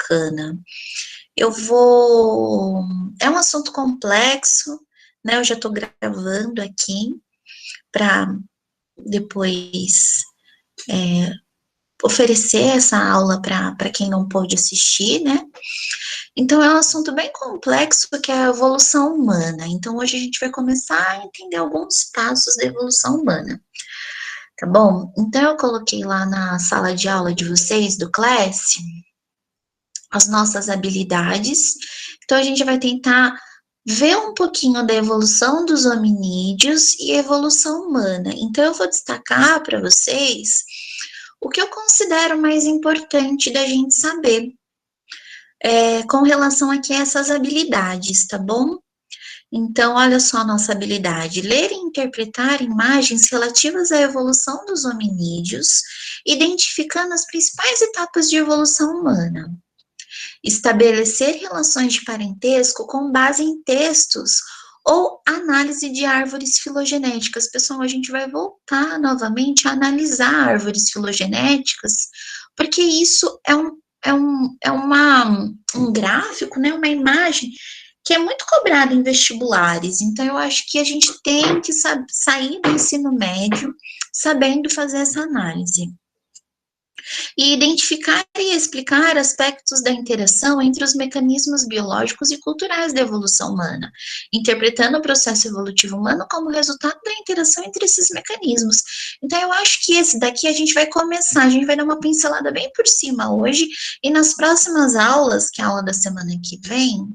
bacana. Eu vou... É um assunto complexo, né? Eu já estou gravando aqui para depois oferecer essa aula para quem não pôde assistir, né? Então, é um assunto bem complexo que é a evolução humana. Então, hoje a gente vai começar a entender alguns passos da evolução humana. Tá bom? Então, eu coloquei lá na sala de aula de vocês, do Class, as nossas habilidades. Então, a gente vai tentar ver um pouquinho da evolução dos hominídeos e evolução humana. Então, eu vou destacar para vocês o que eu considero mais importante da gente saber com relação aqui a essas habilidades, tá bom? Então, olha só a nossa habilidade: ler e interpretar imagens relativas à evolução dos hominídeos, identificando as principais etapas de evolução humana. Estabelecer relações de parentesco com base em textos ou análise de árvores filogenéticas. Pessoal, a gente vai voltar novamente a analisar árvores filogenéticas, porque isso um gráfico, né, uma imagem que é muito cobrada em vestibulares. Então, eu acho que a gente tem que sair do ensino médio sabendo fazer essa análise. E identificar e explicar aspectos da interação entre os mecanismos biológicos e culturais da evolução humana, interpretando o processo evolutivo humano como resultado da interação entre esses mecanismos. Então, eu acho que esse daqui a gente vai começar, a gente vai dar uma pincelada bem por cima hoje, e nas próximas aulas, que é a aula da semana que vem,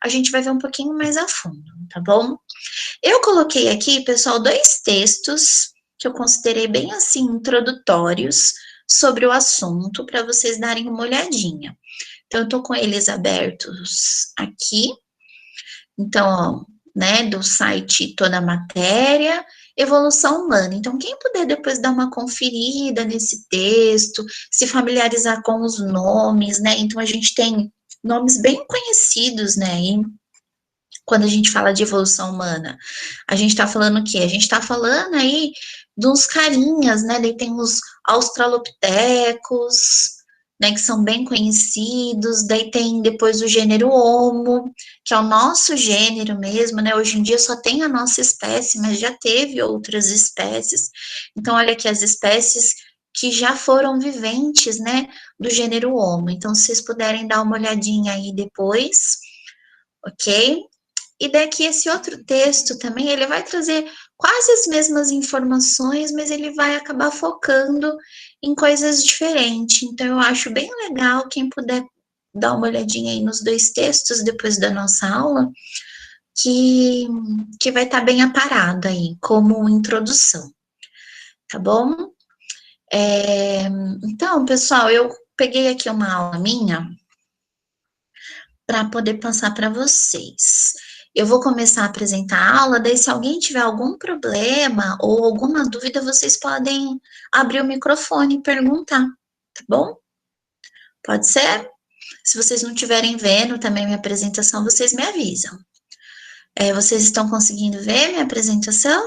a gente vai ver um pouquinho mais a fundo, tá bom? Eu coloquei aqui, pessoal, 2 textos que eu considerei bem assim introdutórios sobre o assunto para vocês darem uma olhadinha. Então, eu tô com eles abertos aqui. Então, né, do site Toda a Matéria, Evolução Humana. Então, quem puder depois dar uma conferida nesse texto, se familiarizar com os nomes, né? Então, a gente tem nomes bem conhecidos, né? E quando a gente fala de evolução humana, a gente está falando o quê? A gente está falando aí de uns carinhas, né? Daí tem os australopitecos, né, que são bem conhecidos, daí tem depois o gênero Homo, que é o nosso gênero mesmo, né? Hoje em dia só tem a nossa espécie, mas já teve outras espécies. Então, olha aqui as espécies que já foram viventes, né, do gênero Homo. Então, se vocês puderem dar uma olhadinha aí depois, ok? E daqui esse outro texto também, ele vai trazer quase as mesmas informações, mas ele vai acabar focando em coisas diferentes. Então, eu acho bem legal quem puder dar uma olhadinha aí nos 2 textos depois da nossa aula, que vai estar bem aparado aí, como introdução, tá bom? Então, pessoal, eu peguei aqui uma aula minha para poder passar para vocês. Eu vou começar a apresentar a aula, daí se alguém tiver algum problema ou alguma dúvida, vocês podem abrir o microfone e perguntar, tá bom? Pode ser? Se vocês não estiverem vendo também minha apresentação, vocês me avisam. Vocês estão conseguindo ver minha apresentação?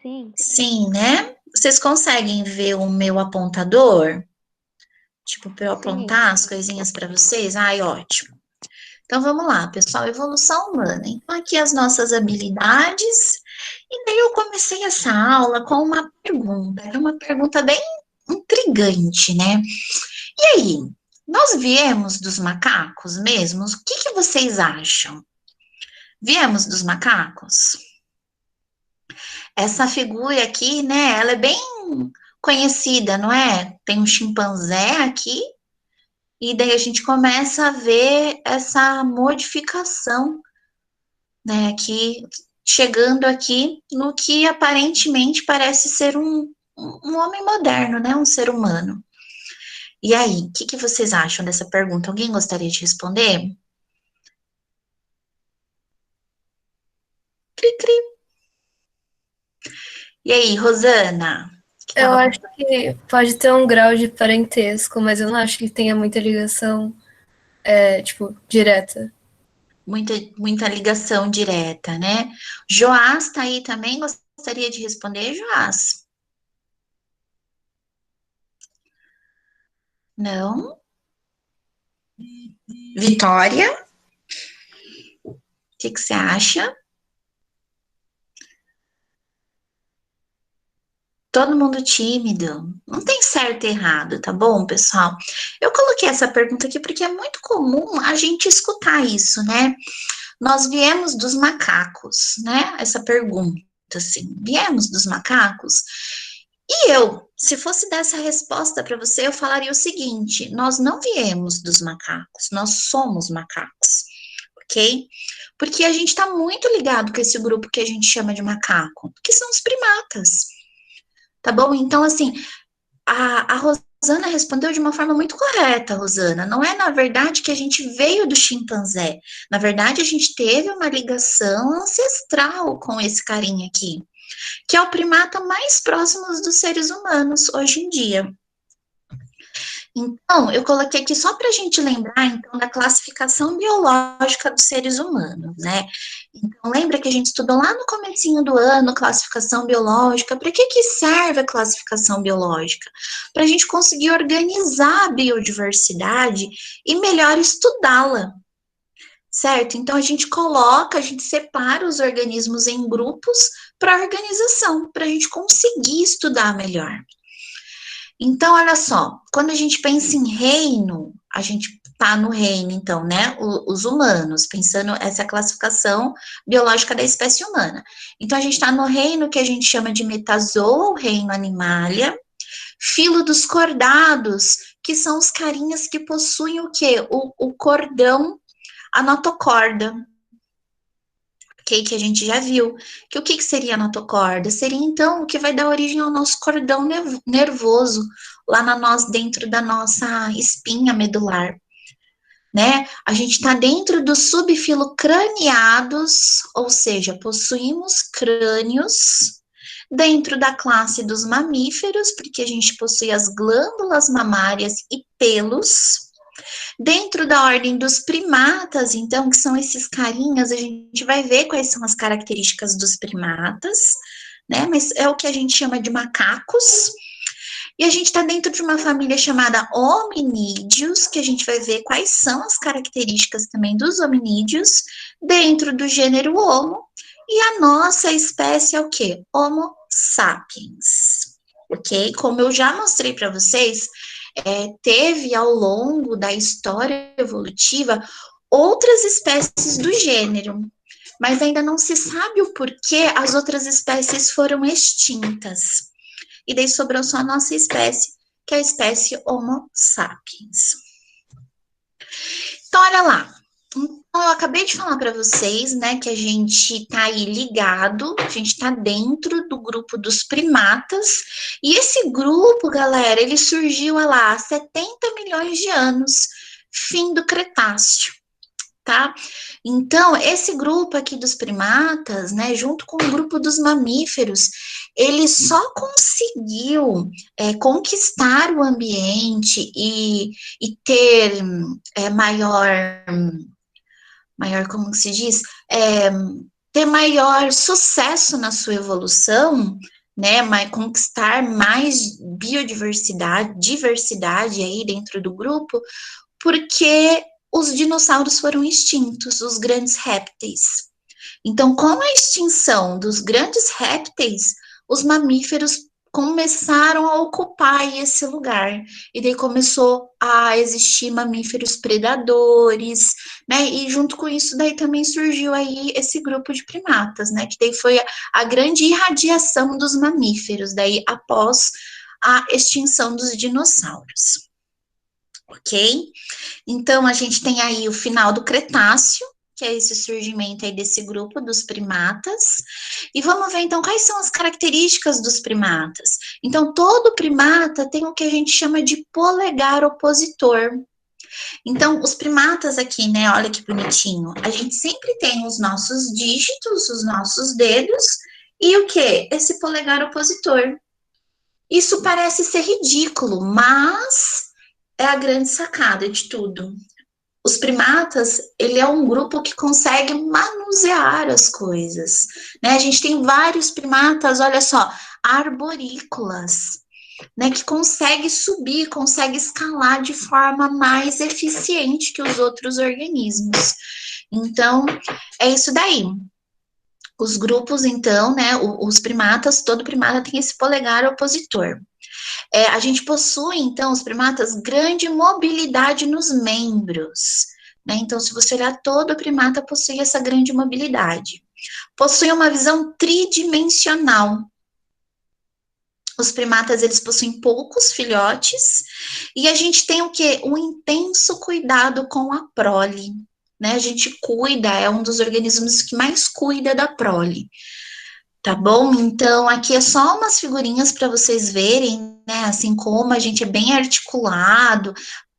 Sim. Sim, né? Vocês conseguem ver o meu apontador? Tipo, para eu apontar as coisinhas para vocês? Ai, ótimo. Então, vamos lá, pessoal, evolução humana. Então, aqui as nossas habilidades. E daí eu comecei essa aula com uma pergunta, que é uma pergunta bem intrigante, né? E aí, nós viemos dos macacos mesmos? O que vocês acham? Viemos dos macacos? Essa figura aqui, né, ela é bem conhecida, não é? Tem um chimpanzé aqui, e daí a gente começa a ver essa modificação, né, aqui, chegando aqui no que aparentemente parece ser um homem moderno, né, um ser humano. E aí, o que vocês acham dessa pergunta? Alguém gostaria de responder? Cri, cri. E aí, Rosana? Que Eu tava com acho que pode ter um grau de parentesco, mas eu não acho que tenha muita ligação, tipo, direta. muita ligação direta, né? Joás tá aí também, gostaria de responder, Joás? Não? Vitória, o que você acha? Todo mundo tímido. Não tem certo e errado, tá bom, pessoal? Eu coloquei essa pergunta aqui porque é muito comum a gente escutar isso, né? Nós viemos dos macacos, né? Essa pergunta, assim, viemos dos macacos? E eu, se fosse dar essa resposta para você, eu falaria o seguinte: nós não viemos dos macacos, nós somos macacos, ok? Porque a gente está muito ligado com esse grupo que a gente chama de macaco, que são os primatas, tá bom? Então, assim, a Rosana respondeu de uma forma muito correta, Rosana. Não é, na verdade, que a gente veio do chimpanzé. Na verdade, a gente teve uma ligação ancestral com esse carinha aqui, que é o primata mais próximo dos seres humanos hoje em dia. Então, eu coloquei aqui só para a gente lembrar, então, da classificação biológica dos seres humanos, né? Então, lembra que a gente estudou lá no comecinho do ano, classificação biológica. Para que serve a classificação biológica? Para a gente conseguir organizar a biodiversidade e melhor estudá-la, certo? Então, a gente coloca, a gente separa os organismos em grupos para organização, para a gente conseguir estudar melhor. Então, olha só, quando a gente pensa em reino, a gente tá no reino, então, né? Os humanos, pensando essa classificação biológica da espécie humana. Então, a gente está no reino que a gente chama de metazoa, o reino animalia, filo dos cordados, que são os carinhas que possuem o quê? O cordão, a notocorda, que a gente já viu. Que o que seria a notocorda? Seria, então, o que vai dar origem ao nosso cordão nervoso, lá dentro da nossa espinha medular, né? A gente está dentro do subfilo craniados, ou seja, possuímos crânios, dentro da classe dos mamíferos, porque a gente possui as glândulas mamárias e pelos. Dentro da ordem dos primatas, então, que são esses carinhas, a gente vai ver quais são as características dos primatas, né? Mas é o que a gente chama de macacos. E a gente está dentro de uma família chamada hominídeos, que a gente vai ver quais são as características também dos hominídeos, dentro do gênero Homo. E a nossa espécie é o quê? Homo sapiens. Ok? Como eu já mostrei para vocês, teve ao longo da história evolutiva outras espécies do gênero, mas ainda não se sabe o porquê as outras espécies foram extintas. E daí sobrou só a nossa espécie, que é a espécie Homo sapiens. Então, olha lá. Então, eu acabei de falar para vocês, né, que a gente tá aí ligado, a gente tá dentro do grupo dos primatas, e esse grupo, galera, ele surgiu lá há 70 milhões de anos, fim do Cretáceo, tá? Então, esse grupo aqui dos primatas, né, junto com o grupo dos mamíferos, ele só conseguiu conquistar o ambiente e ter maior, como se diz, ter maior sucesso na sua evolução, né, conquistar mais diversidade aí dentro do grupo, porque os dinossauros foram extintos, os grandes répteis. Então, com a extinção dos grandes répteis, os mamíferos começaram a ocupar esse lugar. E daí começou a existir mamíferos predadores, né? E junto com isso, daí também surgiu aí esse grupo de primatas, né? Que daí foi a grande irradiação dos mamíferos, daí após a extinção dos dinossauros. Ok? Então, a gente tem aí o final do Cretáceo, que é esse surgimento aí desse grupo dos primatas. E vamos ver, então, quais são as características dos primatas. Então, todo primata tem o que a gente chama de polegar opositor. Então, os primatas aqui, né, olha que bonitinho, a gente sempre tem os nossos dígitos, os nossos dedos, e o quê? Esse polegar opositor. Isso parece ser ridículo, mas é a grande sacada de tudo. Os primatas, ele é um grupo que consegue manusear as coisas, né? A gente tem vários primatas, olha só, arborícolas. né, que consegue subir, consegue escalar de forma mais eficiente que os outros organismos. Então, é isso daí. Os grupos, então, né, os primatas, todo primata tem esse polegar opositor. A gente possui, então, os primatas, grande mobilidade nos membros, né? Então, se você olhar, todo primata possui essa grande mobilidade. Possui uma visão tridimensional. Os primatas, eles possuem poucos filhotes, e a gente tem o quê? Um intenso cuidado com a prole, né? A gente cuida, é um dos organismos que mais cuida da prole. Tá bom? Então, aqui é só umas figurinhas para vocês verem, né? Assim como a gente é bem articulado,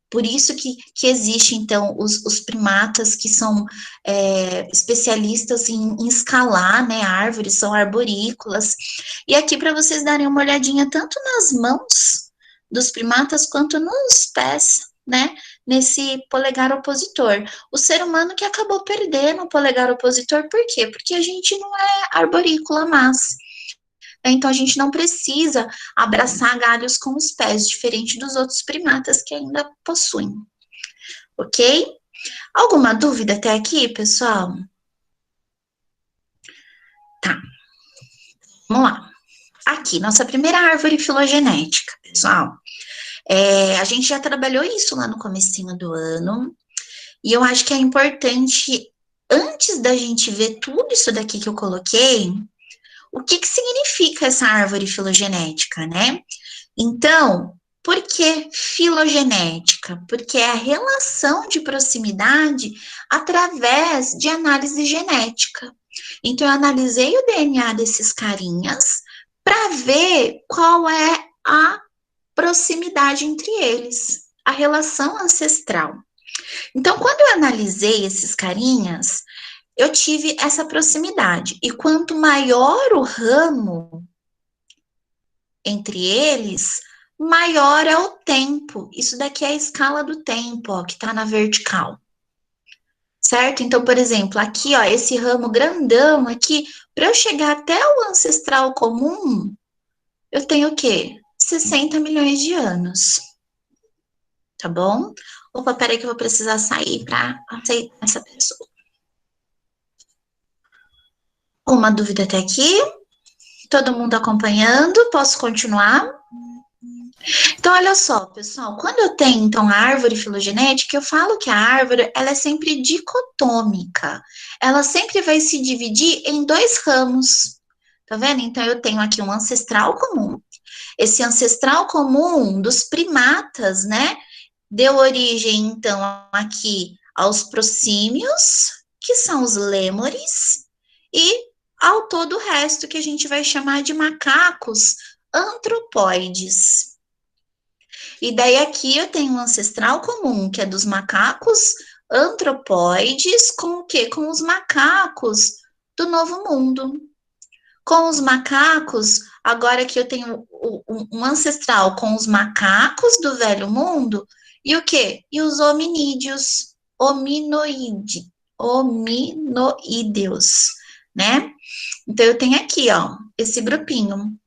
por isso que existe, então, os primatas que são especialistas em escalar, né? Árvores, são arborícolas. E aqui para vocês darem uma olhadinha tanto nas mãos dos primatas quanto nos pés, né? Nesse polegar opositor. O ser humano que acabou perdendo o polegar opositor, por quê? Porque a gente não é arborícola mais. Então, a gente não precisa abraçar galhos com os pés, diferente dos outros primatas que ainda possuem. Ok? Alguma dúvida até aqui, pessoal? Tá. Vamos lá. Aqui, nossa primeira árvore filogenética, pessoal. A gente já trabalhou isso lá no comecinho do ano, e eu acho que é importante, antes da gente ver tudo isso daqui que eu coloquei, o que significa essa árvore filogenética, né? Então, por que filogenética? Porque é a relação de proximidade através de análise genética. Então, eu analisei o DNA desses carinhas para ver qual é a proximidade entre eles, a relação ancestral. Então, quando eu analisei esses carinhas, eu tive essa proximidade. E quanto maior o ramo entre eles, maior é o tempo. Isso daqui é a escala do tempo, ó, que está na vertical. Certo? Então, por exemplo, aqui, ó, esse ramo grandão aqui, para eu chegar até o ancestral comum, eu tenho o quê? 60 milhões de anos. Tá bom? Opa, peraí que eu vou precisar sair para aceitar essa pessoa. Uma dúvida até aqui? Todo mundo acompanhando? Posso continuar? Então, olha só, pessoal, quando eu tenho, então, a árvore filogenética, eu falo que a árvore, ela é sempre dicotômica. Ela sempre vai se dividir em dois ramos, tá vendo? Então, eu tenho aqui um ancestral comum. Esse ancestral comum dos primatas, né, deu origem, então, aqui aos prosímios, que são os lêmures, e ao todo o resto, que a gente vai chamar de macacos antropóides. E daí aqui eu tenho um ancestral comum, que é dos macacos antropóides, com o quê? Com os macacos do Novo Mundo. Com os macacos, agora que eu tenho um ancestral com os macacos do Velho Mundo, e o quê? E os hominídeos, hominoídeos, né? Então, eu tenho aqui, ó, esse grupinho,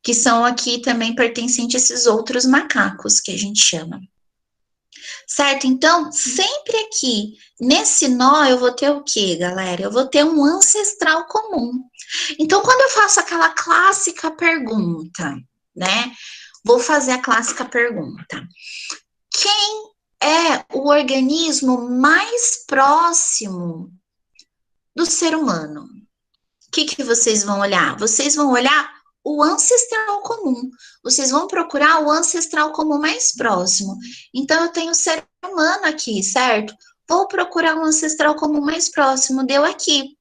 que são aqui também pertencentes a esses outros macacos que a gente chama. Certo? Então, sempre aqui, nesse nó, eu vou ter o quê, galera? Eu vou ter um ancestral comum. Então, quando eu faço aquela clássica pergunta, né? Vou fazer a clássica pergunta. Quem é o organismo mais próximo do ser humano? O que vocês vão olhar? Vocês vão olhar o ancestral comum. Vocês vão procurar o ancestral comum mais próximo. Então, eu tenho o ser humano aqui, certo? Vou procurar um ancestral comum mais próximo, deu aqui.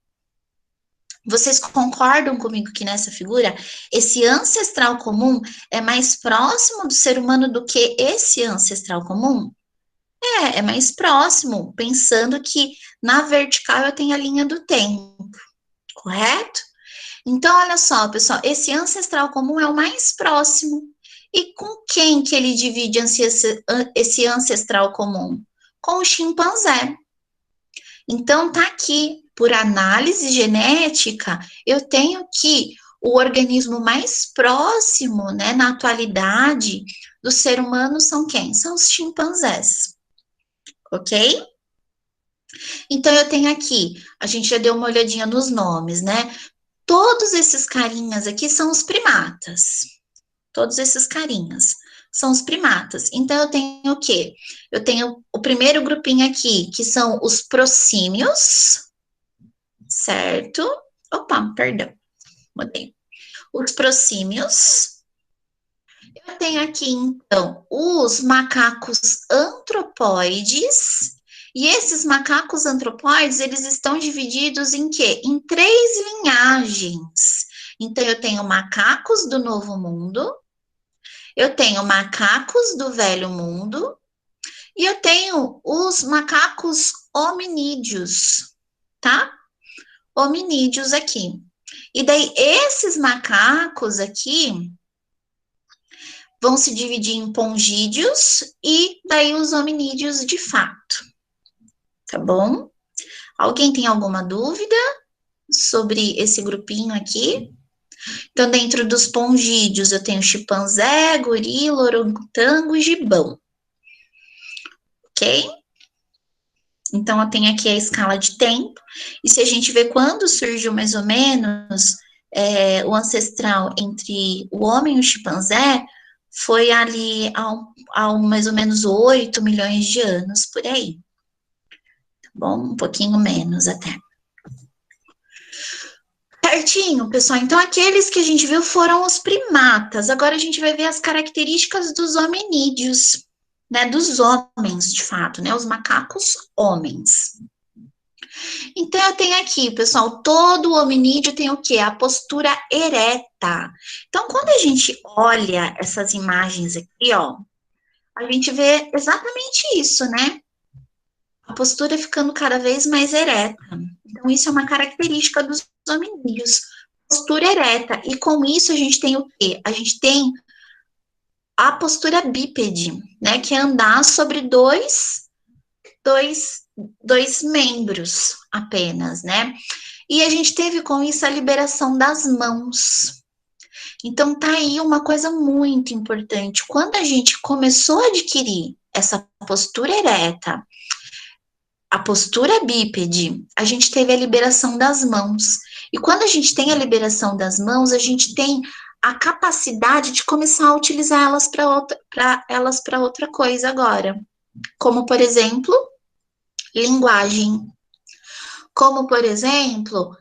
Vocês concordam comigo que nessa figura, esse ancestral comum é mais próximo do ser humano do que esse ancestral comum? É mais próximo, pensando que na vertical eu tenho a linha do tempo, correto? Então, olha só, pessoal, esse ancestral comum é o mais próximo. E com quem que ele divide esse ancestral comum? Com o chimpanzé. Então, tá aqui, por análise genética, eu tenho que o organismo mais próximo, né, na atualidade, do ser humano são quem? São os chimpanzés, ok? Então, eu tenho aqui, a gente já deu uma olhadinha nos nomes, né? Todos esses carinhas aqui são os primatas. Todos esses carinhas são os primatas. Então, eu tenho o quê? Eu tenho o primeiro grupinho aqui, que são os prosímios, certo? Opa, perdão, mudei. Os prosímios. Eu tenho aqui, então, os macacos antropóides. E esses macacos antropóides, eles estão divididos em quê? Em 3 linhagens. Então, eu tenho macacos do Novo Mundo, eu tenho macacos do Velho Mundo e eu tenho os macacos hominídeos, tá? Hominídeos aqui. E daí, esses macacos aqui vão se dividir em pongídeos e daí os hominídeos de fato, tá bom? Alguém tem alguma dúvida sobre esse grupinho aqui? Então, dentro dos pongídeos, eu tenho chimpanzé, gorila, orangotango e gibão. Ok? Então, eu tenho aqui a escala de tempo. E se a gente vê quando surgiu mais ou menos o ancestral entre o homem e o chimpanzé, foi ali há mais ou menos 8 milhões de anos, por aí. Tá bom? Um pouquinho menos até. Certinho, pessoal. Então, aqueles que a gente viu foram os primatas. Agora a gente vai ver as características dos hominídeos, né? Dos homens, de fato, né? Os macacos homens. Então, eu tenho aqui, pessoal, todo hominídeo tem o quê? A postura ereta. Então, quando a gente olha essas imagens aqui, ó, a gente vê exatamente isso, né? A postura ficando cada vez mais ereta. Então, isso é uma característica dos hominídeos. Postura ereta. E com isso, a gente tem o quê? A gente tem a postura bípede, né? Que é andar sobre dois membros apenas, né? E a gente teve com isso a liberação das mãos. Então, tá aí uma coisa muito importante. Quando a gente começou a adquirir essa postura ereta, a postura bípede, a gente teve a liberação das mãos. E quando a gente tem a liberação das mãos, a gente tem a capacidade de começar a utilizar elas para outra coisa agora. Como, por exemplo, linguagem. Como, por exemplo,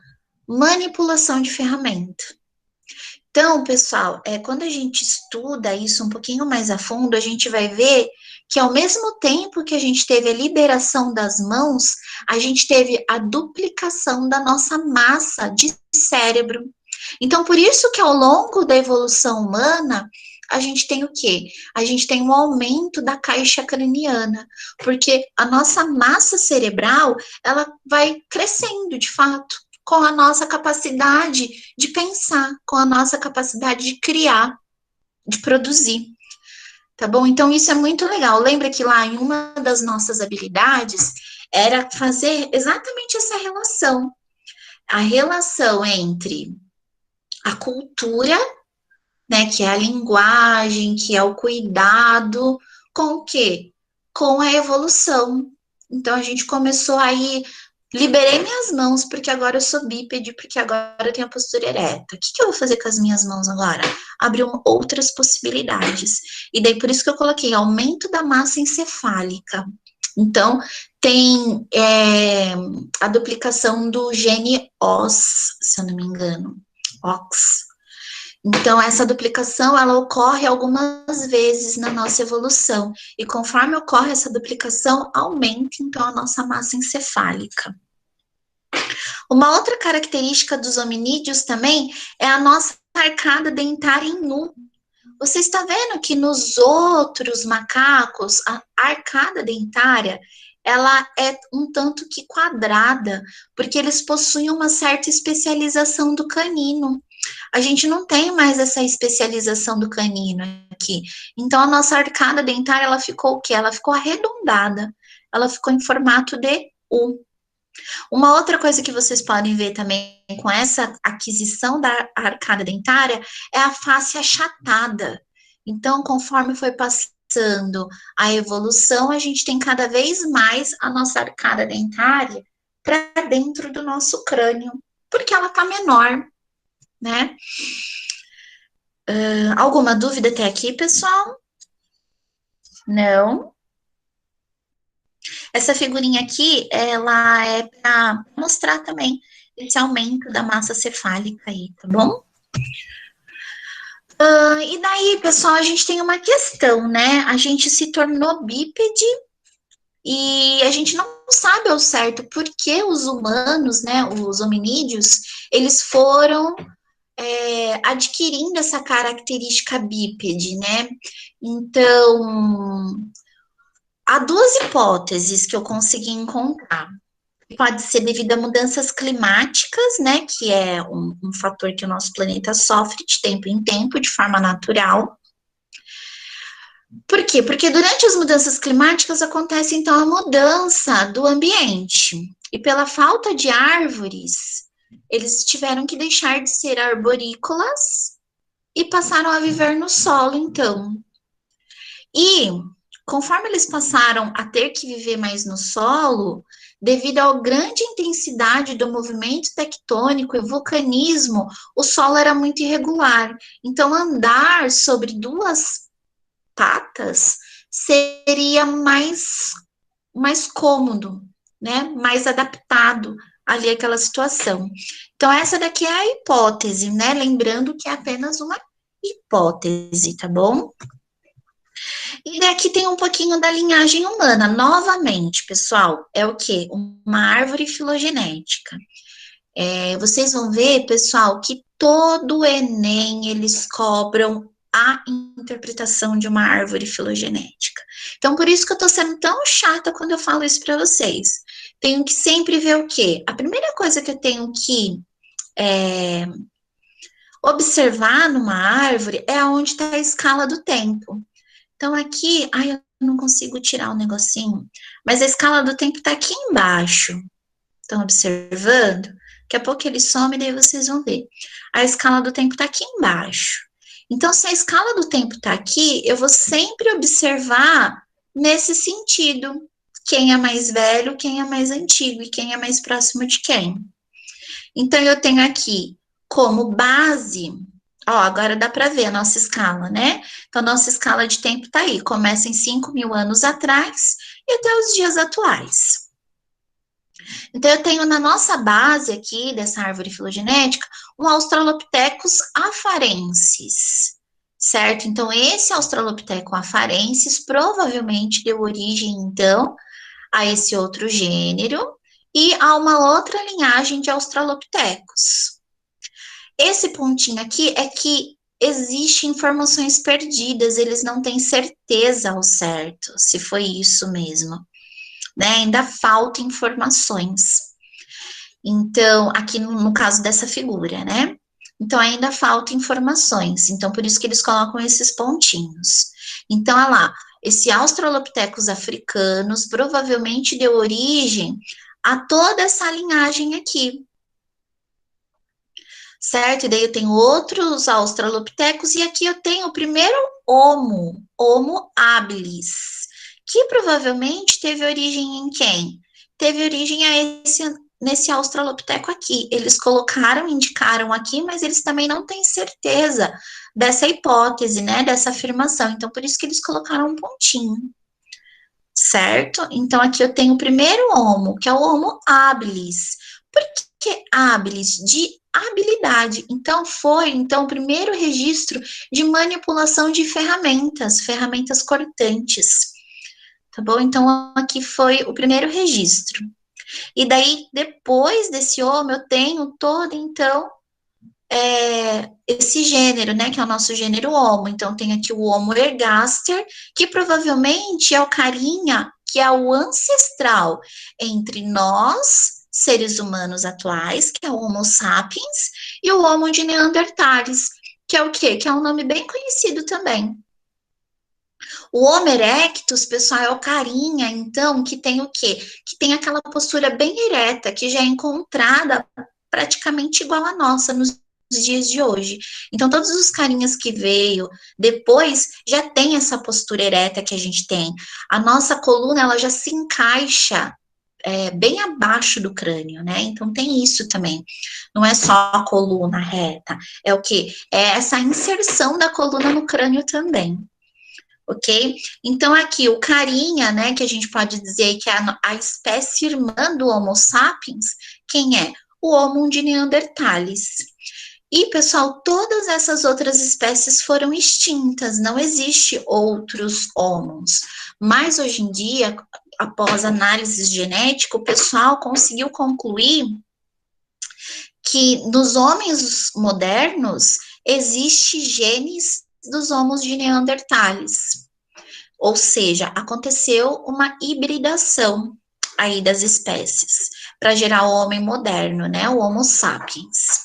manipulação de ferramenta. Então, pessoal, quando a gente estuda isso um pouquinho mais a fundo, a gente vai ver que ao mesmo tempo que a gente teve a liberação das mãos, a gente teve a duplicação da nossa massa de cérebro. Então, por isso que ao longo da evolução humana, a gente tem o quê? A gente tem um aumento da caixa craniana, porque a nossa massa cerebral, ela vai crescendo, de fato, com a nossa capacidade de pensar, com a nossa capacidade de criar, de produzir. Tá bom? Então, isso é muito legal. Lembra que lá em uma das nossas habilidades era fazer exatamente essa relação. A relação entre a cultura, né, que é a linguagem, que é o cuidado, com o quê? Com a evolução. Então, a gente começou aí, liberei minhas mãos, porque agora eu sou bípede, porque agora eu tenho a postura ereta. O que eu vou fazer com as minhas mãos agora? Abriu outras possibilidades. E daí, por isso que eu coloquei aumento da massa encefálica. Então, tem a duplicação do gene OS, se eu não me engano, OX. Então, essa duplicação, ela ocorre algumas vezes na nossa evolução. E conforme ocorre essa duplicação, aumenta, então, a nossa massa encefálica. Uma outra característica dos hominídeos também é a nossa arcada dentária em U. Você está vendo que nos outros macacos, a arcada dentária, ela é um tanto que quadrada, porque eles possuem uma certa especialização do canino. A gente não tem mais essa especialização do canino aqui. Então, a nossa arcada dentária, ela ficou o quê? Ela ficou arredondada. Ela ficou em formato de U. Uma outra coisa que vocês podem ver também com essa aquisição da arcada dentária é a face achatada. Então, conforme foi passando a evolução, a gente tem cada vez mais a nossa arcada dentária para dentro do nosso crânio, porque ela está menor, né? Alguma dúvida até aqui, pessoal? Não? Essa figurinha aqui, ela é para mostrar também esse aumento da massa cefálica aí, tá bom? E daí, pessoal, a gente tem uma questão, né? A gente se tornou bípede e a gente não sabe ao certo por que os humanos, né, os hominídeos, eles foram adquirindo essa característica bípede, né? Então, há duas hipóteses que eu consegui encontrar. Pode ser devido a mudanças climáticas, né, que é um fator que o nosso planeta sofre de tempo em tempo, de forma natural. Por quê? Porque durante as mudanças climáticas acontece, então, a mudança do ambiente. E pela falta de árvores, eles tiveram que deixar de ser arborícolas e passaram a viver no solo, então. E conforme eles passaram a ter que viver mais no solo, devido à grande intensidade do movimento tectônico e vulcanismo, o solo era muito irregular. Então, andar sobre duas patas seria mais cômodo, né? Mais adaptado ali àquela situação. Então, essa daqui é a hipótese, né? Lembrando que é apenas uma hipótese, tá bom? E daqui tem um pouquinho da linhagem humana. Novamente, pessoal, é o quê? Uma árvore filogenética. Vocês vão ver, pessoal, que todo o Enem eles cobram a interpretação de uma árvore filogenética. Então, por isso que eu tô sendo tão chata quando eu falo isso para vocês. Tenho que sempre ver o quê? A primeira coisa que eu tenho que observar numa árvore é onde está a escala do tempo. Então, aqui, eu não consigo tirar o negocinho, mas a escala do tempo está aqui embaixo. Estão observando? Daqui a pouco ele some, daí vocês vão ver. A escala do tempo está aqui embaixo. Então, se a escala do tempo está aqui, eu vou sempre observar nesse sentido. Quem é mais velho, quem é mais antigo e quem é mais próximo de quem. Então, eu tenho aqui como base, agora dá para ver a nossa escala, né? Então, a nossa escala de tempo está aí, começa em 5.000 anos atrás e até os dias atuais. Então, eu tenho na nossa base aqui, dessa árvore filogenética, um Australopithecus afarensis, certo? Então, esse Australopithecus afarensis provavelmente deu origem, então, a esse outro gênero e a uma outra linhagem de Australopithecus. Esse pontinho aqui é que existem informações perdidas, eles não têm certeza ao certo se foi isso mesmo, né? Ainda falta informações. Então, aqui no caso dessa figura, né? Então, ainda falta informações. Então, por isso que eles colocam esses pontinhos. Então, olha lá, esse Australopithecus africanos provavelmente deu origem a toda essa linhagem aqui. Certo? E daí eu tenho outros Australopithecus, e aqui eu tenho o primeiro Homo habilis, que provavelmente teve origem em quem? Teve origem nesse Australopiteco aqui. Eles indicaram aqui, mas eles também não têm certeza dessa hipótese, né, dessa afirmação. Então, por isso que eles colocaram um pontinho. Certo? Então, aqui eu tenho o primeiro Homo, que é o Homo habilis. Por que habilis? De habilidade. Então, foi o primeiro registro de manipulação de ferramentas cortantes. Tá bom? Então, aqui foi o primeiro registro. E daí, depois desse Homo, eu tenho todo, então, esse gênero, né, que é o nosso gênero Homo. Então, tem aqui o Homo ergaster, que provavelmente é o carinha que é o ancestral entre nós, seres humanos atuais, que é o Homo sapiens, e o Homo de Neandertales, que é o quê? Que é um nome bem conhecido também. O Homo erectus, pessoal, é o carinha, então, que tem o quê? Que tem aquela postura bem ereta, que já é encontrada praticamente igual à nossa nos dias de hoje. Então, todos os carinhas que veio depois já tem essa postura ereta que a gente tem. A nossa coluna, ela já se encaixa bem abaixo do crânio, né? Então tem isso também. Não é só a coluna reta, é o que? É essa inserção da coluna no crânio também. Ok? Então, aqui, o carinha, né, que a gente pode dizer que é a espécie irmã do Homo sapiens, quem é? O Homo de Neanderthalis. E, pessoal, todas essas outras espécies foram extintas, não existe outros homos. Mas, hoje em dia, após análise genética, o pessoal conseguiu concluir que nos homens modernos existe genes dos homos de Neanderthalis. Ou seja, aconteceu uma hibridação aí das espécies para gerar o homem moderno, né? O Homo sapiens.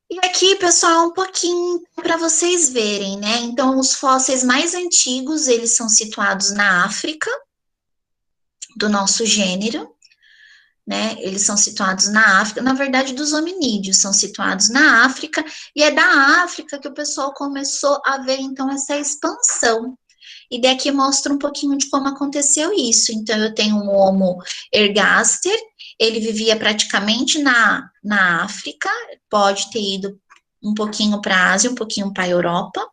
E aqui, pessoal, um pouquinho para vocês verem, né? Então, os fósseis mais antigos, eles são situados na África, do nosso gênero, né? Eles são situados na África, na verdade, dos hominídeos, são situados na África, e é da África que o pessoal começou a ver, então, essa expansão. E daqui mostra um pouquinho de como aconteceu isso. Então, eu tenho um Homo ergaster, ele vivia praticamente na África, pode ter ido um pouquinho para a Ásia, um pouquinho para a Europa.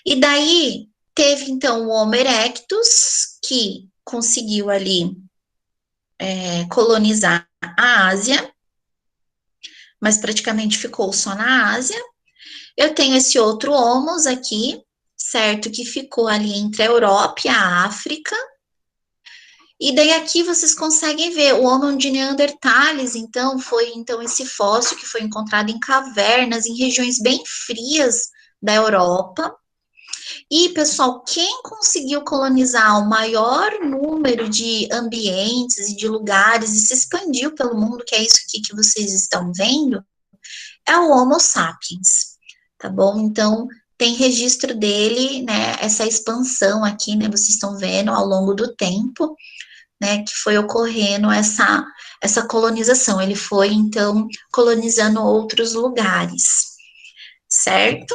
E daí, teve, então, o Homo erectus, que conseguiu ali colonizar a Ásia, mas praticamente ficou só na Ásia. Eu tenho esse outro Homos aqui, certo? Que ficou ali entre a Europa e a África. E daí aqui vocês conseguem ver o Homo de Neanderthalis, então, foi então esse fóssil que foi encontrado em cavernas, em regiões bem frias da Europa. E, pessoal, quem conseguiu colonizar o maior número de ambientes e de lugares e se expandiu pelo mundo, que é isso aqui que vocês estão vendo, é o Homo sapiens, tá bom? Então, tem registro dele, né, essa expansão aqui, né, vocês estão vendo ao longo do tempo, né, que foi ocorrendo essa colonização. Ele foi, então, colonizando outros lugares, certo?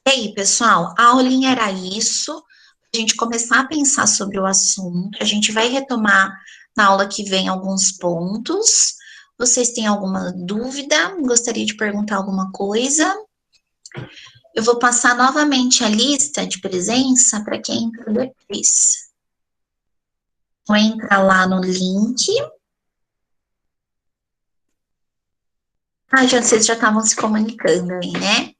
E aí, pessoal, a aulinha era isso, a gente começar a pensar sobre o assunto, a gente vai retomar na aula que vem alguns pontos. Vocês têm alguma dúvida? Gostaria de perguntar alguma coisa? Eu vou passar novamente a lista de presença para quem entra depois. Vou entrar lá no link. Ah, vocês já estavam se comunicando aí, né?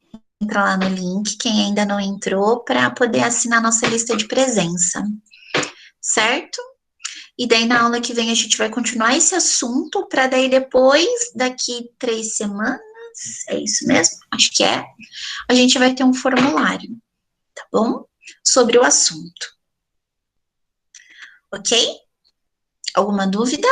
Entra lá no link, quem ainda não entrou, para poder assinar nossa lista de presença, certo? E daí na aula que vem a gente vai continuar esse assunto, para daí depois, daqui 3 semanas, é isso mesmo? Acho que é. A gente vai ter um formulário, tá bom? Sobre o assunto. Ok? Alguma dúvida?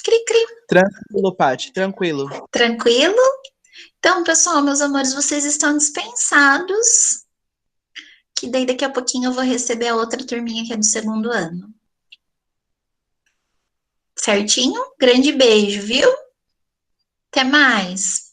Cri, cri. Tranquilo, Paty, tranquilo. Tranquilo? Então, pessoal, meus amores, vocês estão dispensados, que daí daqui a pouquinho eu vou receber a outra turminha que é do segundo ano. Certinho? Grande beijo, viu? Até mais!